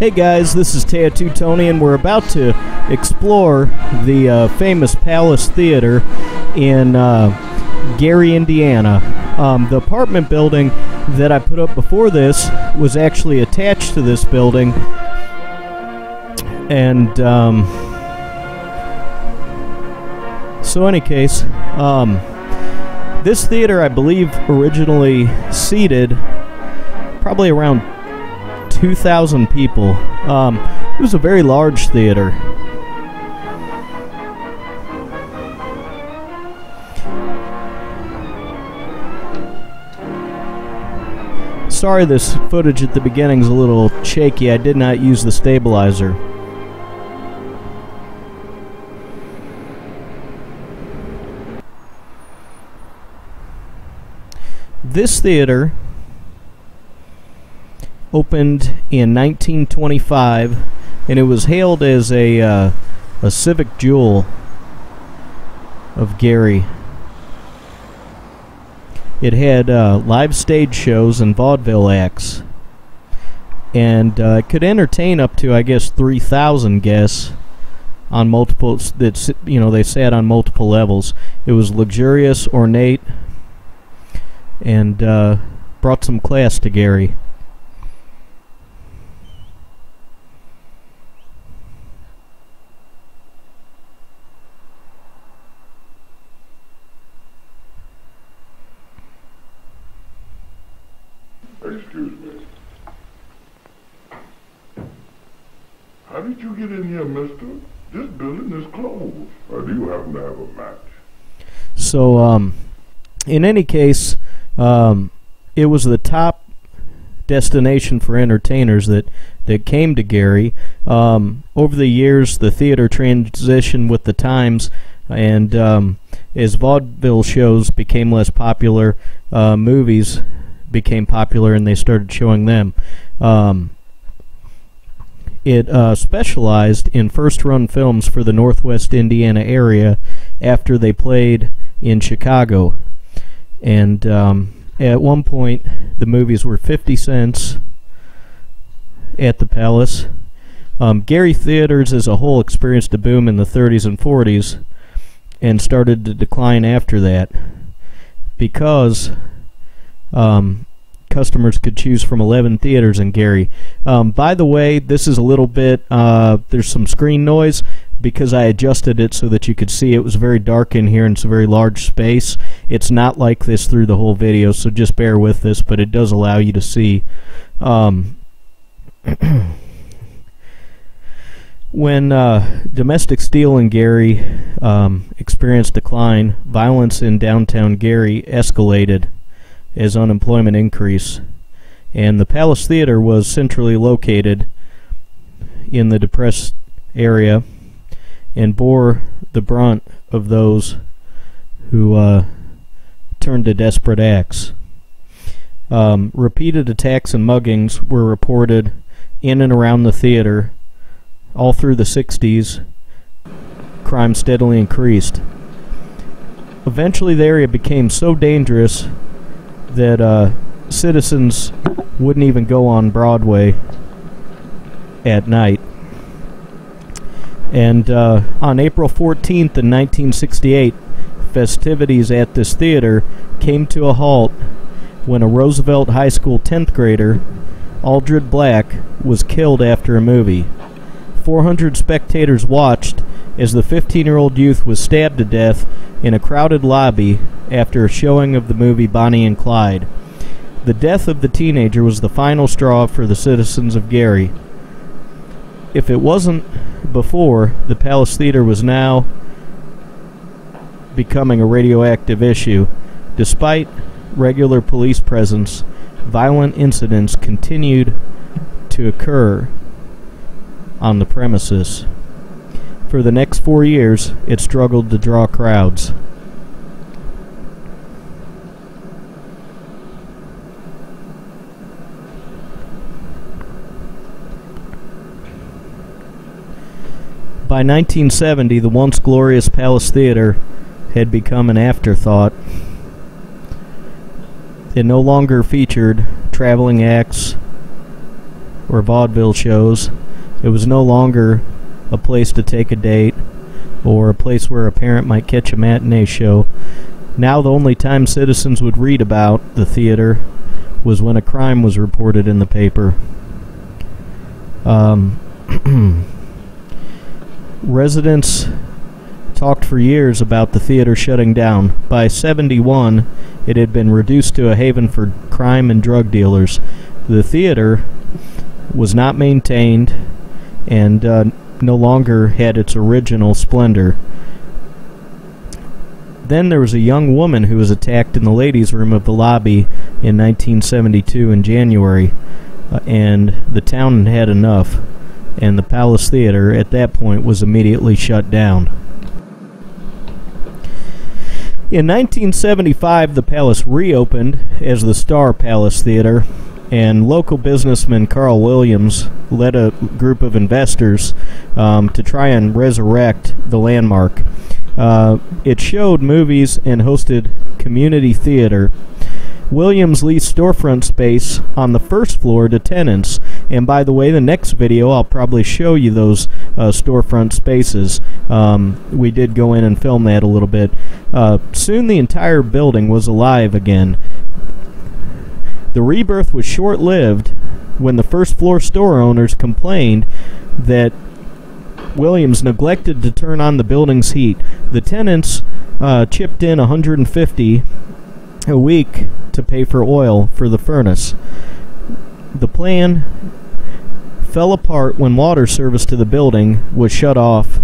Hey guys, this is Tattoo Tony, and we're about to explore the famous Palace Theater in Gary, Indiana. The apartment building that I put up before this was actually attached to this building, and so any case, this theater I believe originally seated probably around 2,000 people. It was a very large theater. Sorry this footage at the beginning is a little shaky. I did not use the stabilizer. This theater opened in 1925, and it was hailed as a civic jewel of Gary. It had live stage shows and vaudeville acts, and it could entertain up to, I guess, 3,000 guests on multiple. They sat on multiple levels. It was luxurious, ornate, and brought some class to Gary. Excuse me. How did you get in here, mister? This building is closed. Or do you happen to have a match? So, in any case, it was the top destination for entertainers that came to Gary. Over the years, the theater transitioned with the times, and as vaudeville shows became less popular, movies became popular, and they started showing them. It specialized in first-run films for the Northwest Indiana area after they played in Chicago. And at one point, the movies were 50 cents at the Palace. Gary theaters as a whole experienced a boom in the 30s and 40s and started to decline after that because customers could choose from 11 theaters in Gary. By the way, this is a little bit, there's some screen noise because I adjusted it so that you could see. It was very dark in here and it's a very large space. It's not like this through the whole video, so just bear with this, but it does allow you to see. When domestic steel in Gary experienced decline, violence in downtown Gary escalated as unemployment increased, and the Palace Theater was centrally located in the depressed area and bore the brunt of those who turned to desperate acts. Repeated attacks and muggings were reported in and around the theater all through the 60s. Crime steadily increased. Eventually the area became so dangerous that citizens wouldn't even go on Broadway at night. And on April 14th in 1968, festivities at this theater came to a halt when a Roosevelt High School 10th grader, Aldred Black, was killed after a movie. 400 spectators watched as the 15-year-old youth was stabbed to death in a crowded lobby after a showing of the movie Bonnie and Clyde. The death of the teenager was the final straw for the citizens of Gary. If it wasn't before, the Palace Theater was now becoming a radioactive issue. Despite regular police presence, violent incidents continued to occur on the premises. For the next 4 years, it struggled to draw crowds. By 1970, the once glorious Palace Theater had become an afterthought. It no longer featured traveling acts or vaudeville shows. It was no longer a place to take a date or a place where a parent might catch a matinee show. Now the only time citizens would read about the theater was when a crime was reported in the paper. Residents talked for years about the theater shutting down. By 1971, it had been reduced to a haven for crime and drug dealers. The theater was not maintained and no longer had its original splendor. Then there was a young woman who was attacked in the ladies' room of the lobby in 1972 in January, and the town had enough, and the Palace Theater at that point was immediately shut down. In 1975, the Palace reopened as the Star Palace Theater, and local businessman Carl Williams led a group of investors to try and resurrect the landmark. It showed movies and hosted community theater. Williams leased storefront space on the first floor to tenants. And by the way, the next video I'll probably show you those storefront spaces. We did go in and film that a little bit. Soon the entire building was alive again. The rebirth was short-lived when the first floor store owners complained that Williams neglected to turn on the building's heat. The tenants chipped in $150 a week to pay for oil for the furnace. The plan fell apart when water service to the building was shut off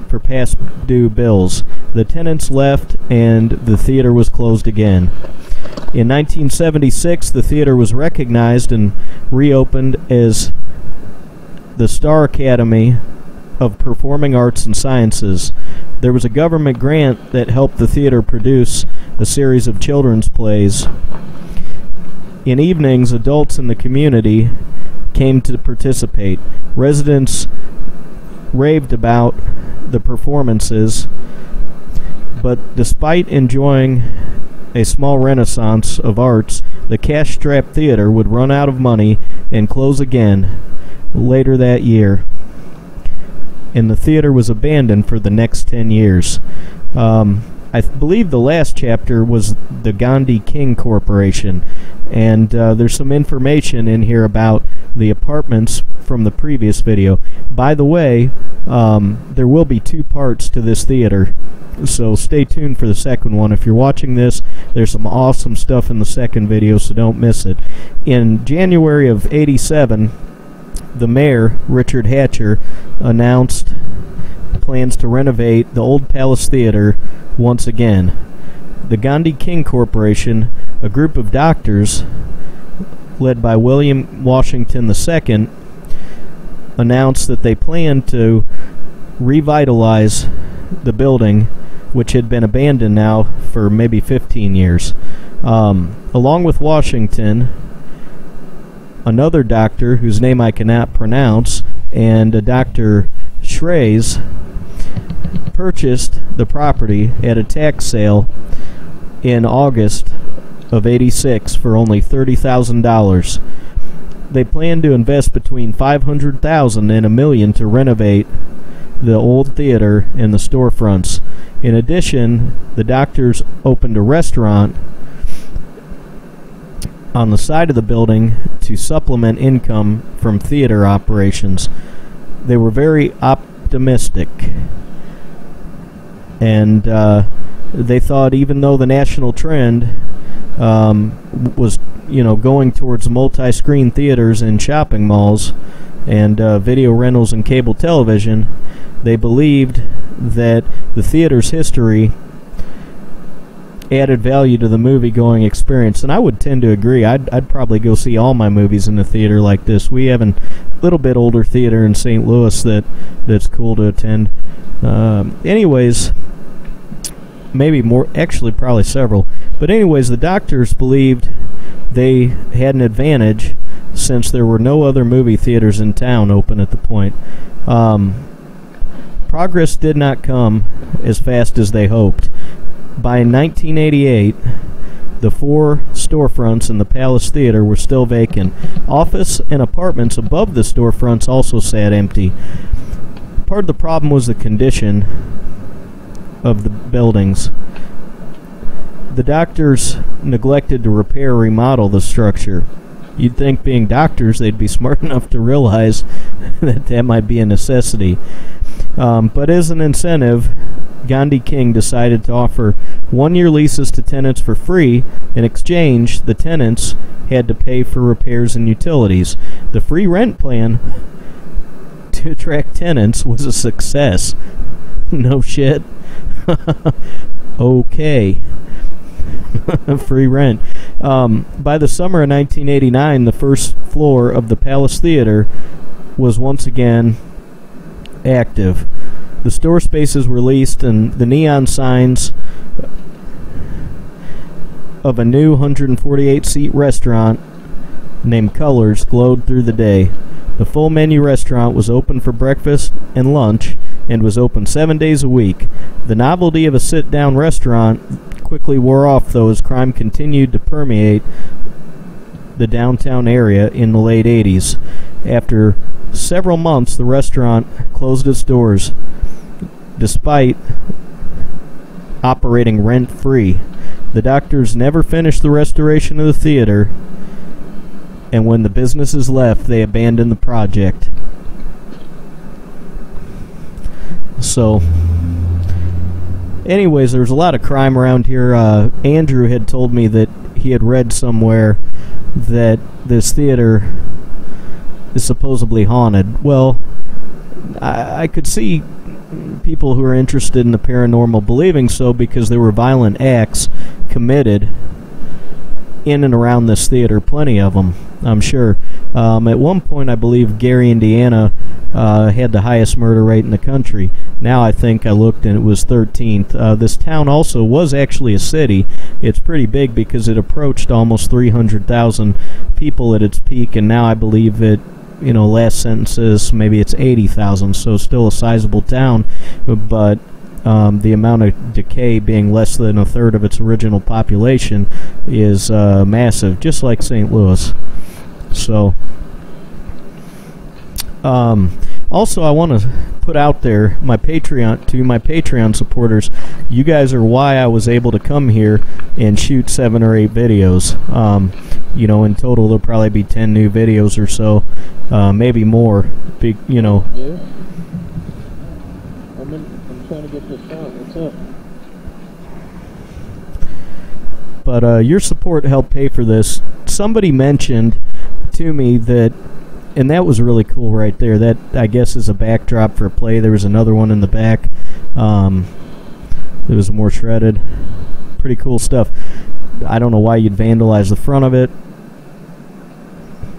for past due bills. The tenants left and the theater was closed again. In 1976, the theater was recognized and reopened as the Star Academy of Performing Arts and Sciences. There was a government grant that helped the theater produce a series of children's plays. In evenings, adults in the community came to participate. Residents raved about the performances, but despite enjoying a small renaissance of arts, the cash-strapped theater would run out of money and close again later that year, and the theater was abandoned for the next 10 years. I believe the last chapter was the Gandhi King Corporation, and there's some information in here about the apartments from the previous video. By the way, there will be 2 parts to this theater, so stay tuned for the second one. If you're watching this, there's some awesome stuff in the second video, so don't miss it. In January of '87, the mayor, Richard Hatcher, announced plans to renovate the old Palace Theater once again. The Gandhi King Corporation, a group of doctors led by William Washington II, announced that they planned to revitalize the building, which had been abandoned now for maybe 15 years. Along with Washington, another doctor whose name I cannot pronounce, and a Dr. Schreys, purchased the property at a tax sale in August of '86 for only $30,000. They planned to invest between $500,000 and $1 million to renovate the old theater and the storefronts. In addition, the doctors opened a restaurant on the side of the building to supplement income from theater operations. They were very optimistic, and they thought even though the national trend was, going towards multi-screen theaters in shopping malls and video rentals and cable television, they believed that the theater's history added value to the movie-going experience, and I would tend to agree. I'd probably go see all my movies in a theater like this. We have a little bit older theater in St. Louis that's cool to attend. Anyways, maybe more, actually probably several. But anyways, the doctors believed they had an advantage since there were no other movie theaters in town open at the point. Progress did not come as fast as they hoped. By 1988, The 4 storefronts in the Palace Theater were still vacant. Office and apartments above the storefronts also sat empty. Part of the problem was the condition of the buildings. The doctors neglected to repair or remodel the structure. You'd think, being doctors, they'd be smart enough to realize that that might be a necessity. But as an incentive, Gandhi King decided to offer 1-year leases to tenants for free. In exchange, the tenants had to pay for repairs and utilities. The free rent plan to attract tenants was a success. No shit. Okay. Free rent. By the summer of 1989, the first floor of the Palace Theater was once again active. The store spaces were leased, and the neon signs of a new 148-seat restaurant named Colors glowed through the day. The full menu restaurant was open for breakfast and lunch and was open 7 days a week. The novelty of a sit-down restaurant quickly wore off, though, as crime continued to permeate the downtown area in the late 80s. After several months, the restaurant closed its doors, despite operating rent-free. The doctors never finished the restoration of the theater, and when the businesses left, they abandoned the project. So, anyways, there was a lot of crime around here. Andrew had told me that he had read somewhere that this theater is supposedly haunted. Well, I could see people who are interested in the paranormal believing so, because there were violent acts committed in and around this theater, plenty of them, I'm sure. At one point, I believe Gary, Indiana had the highest murder rate in the country. Now I think I looked and it was 13th. This town also was actually a city. It's pretty big because it approached almost 300,000 people at its peak, and now I believe it, last census, maybe it's 80,000, so still a sizable town, but the amount of decay being less than a third of its original population is massive, just like St. Louis. So, also I want to put out there my Patreon supporters. You guys are why I was able to come here and shoot 7 or 8 videos. In total there'll probably be 10 new videos or so, maybe more. Yeah. I'm trying to get this out. What's up? But your support helped pay for this. Somebody mentioned to me that, and that was really cool right there. That, I guess, is a backdrop for a play. There was another one in the back. It was more shredded. Pretty cool stuff. I don't know why you'd vandalize the front of it.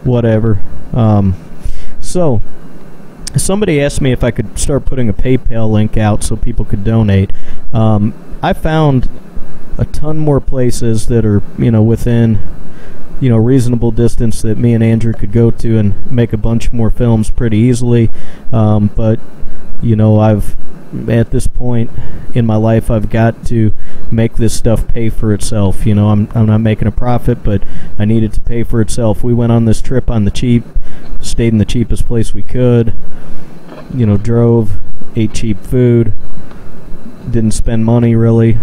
Whatever. So, somebody asked me if I could start putting a PayPal link out so people could donate. I found a ton more places that are, within, reasonable distance that me and Andrew could go to and make a bunch more films pretty easily. But, I've, at this point in my life, I've got to make this stuff pay for itself. I'm not making a profit, but I need it to pay for itself. We went on this trip on the cheap, stayed in the cheapest place we could, drove, ate cheap food, didn't spend money really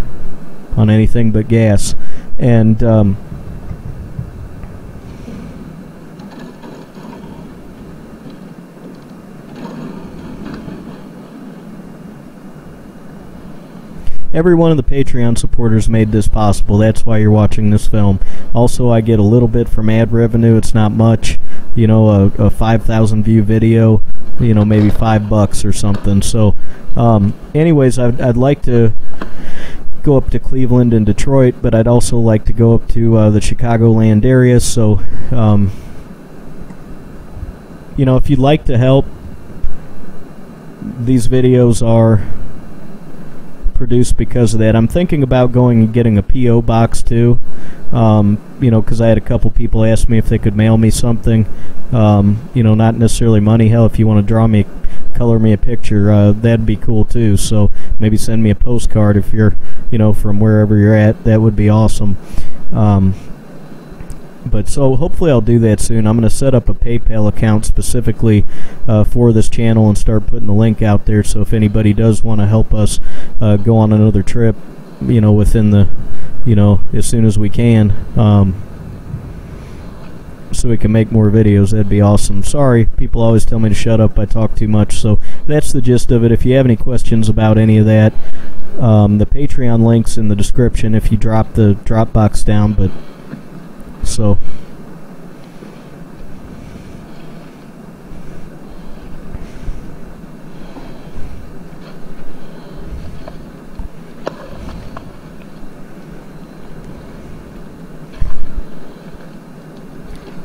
on anything but gas. And every one of the Patreon supporters made this possible. That's why you're watching this film. Also, I get a little bit from ad revenue. It's not much. A 5,000 view video, maybe $5 or something. So, anyways, I'd like to go up to Cleveland and Detroit, but I'd also like to go up to the Chicagoland area. So, if you'd like to help, these videos are produced because of that. I'm thinking about going and getting a P.O. box too, because I had a couple people ask me if they could mail me something, not necessarily money. Hell, if you want to draw me color me a picture, that'd be cool too. So maybe send me a postcard if you're, from wherever you're at. That would be awesome. But so hopefully I'll do that soon. I'm going to set up a PayPal account specifically for this channel and start putting the link out there. So if anybody does want to help us go on another trip, within the, as soon as we can, so we can make more videos, that'd be awesome. Sorry, people always tell me to shut up. I talk too much. So that's the gist of it. If you have any questions about any of that, the Patreon link's in the description if you drop the Dropbox down. But so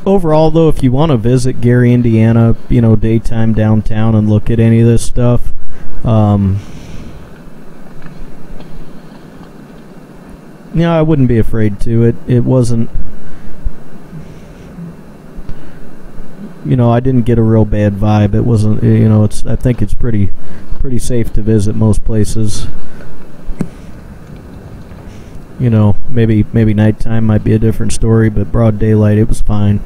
overall, though, if you want to visit Gary, Indiana, daytime downtown and look at any of this stuff, I wouldn't be afraid to. It wasn't, I didn't get a real bad vibe. It wasn't, I think it's pretty safe to visit most places. Maybe nighttime might be a different story, but broad daylight, it was fine.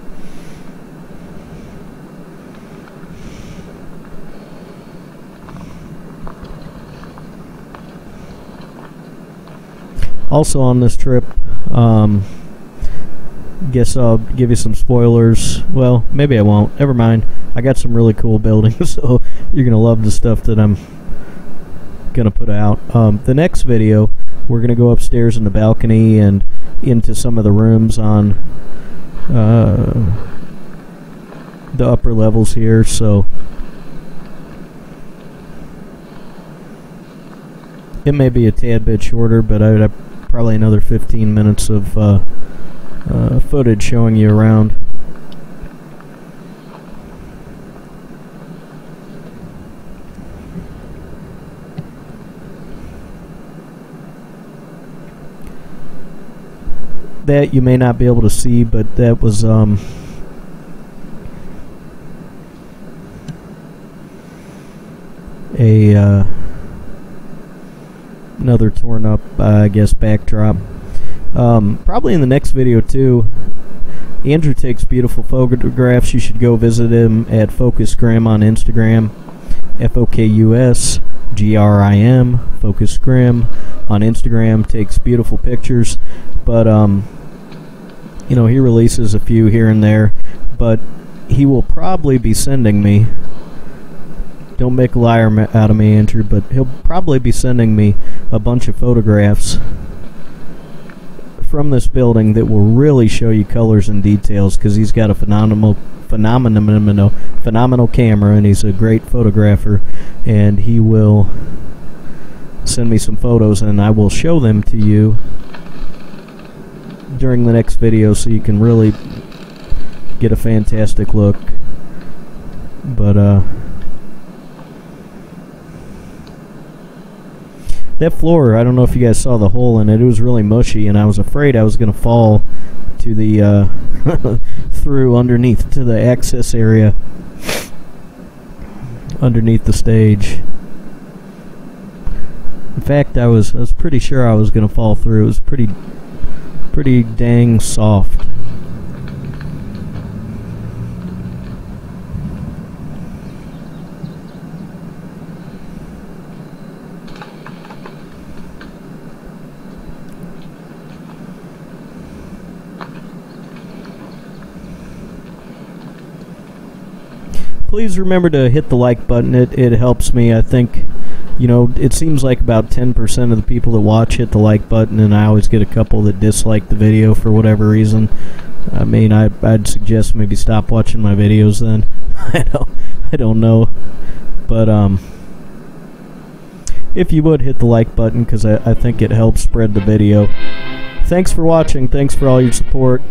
Also on this trip, guess I'll give you some spoilers. Well, maybe I won't. Never mind. I got some really cool buildings, so you're going to love the stuff that I'm going to put out. The next video, we're going to go upstairs in the balcony and into some of the rooms on the upper levels here, so it may be a tad bit shorter, but I would have probably another 15 minutes of footage showing you around. That you may not be able to see, but that was another torn up, I guess, backdrop. Probably in the next video too. Andrew takes beautiful photographs. You should go visit him at Focus Grim on Instagram. FOKUSGRIM, Focus Grim on Instagram. Takes beautiful pictures, but he releases a few here and there, but he will probably be sending me, don't make a liar out of me, Andrew, but he'll probably be sending me a bunch of photographs from this building that will really show you colors and details, because he's got a phenomenal camera, and he's a great photographer, and he will send me some photos, and I will show them to you during the next video so you can really get a fantastic look. But that floor, I don't know if you guys saw the hole in it. It was really mushy, and I was afraid I was going to fall to the through underneath to the access area underneath the stage. In fact, I was pretty sure I was going to fall through. It was pretty dang soft. Please remember to hit the like button. It helps me. I think, it seems like about 10% of the people that watch hit the like button, and I always get a couple that dislike the video for whatever reason. I mean, I'd suggest maybe stop watching my videos then. I don't know. But if you would hit the like button, because I think it helps spread the video. Thanks for watching. Thanks for all your support.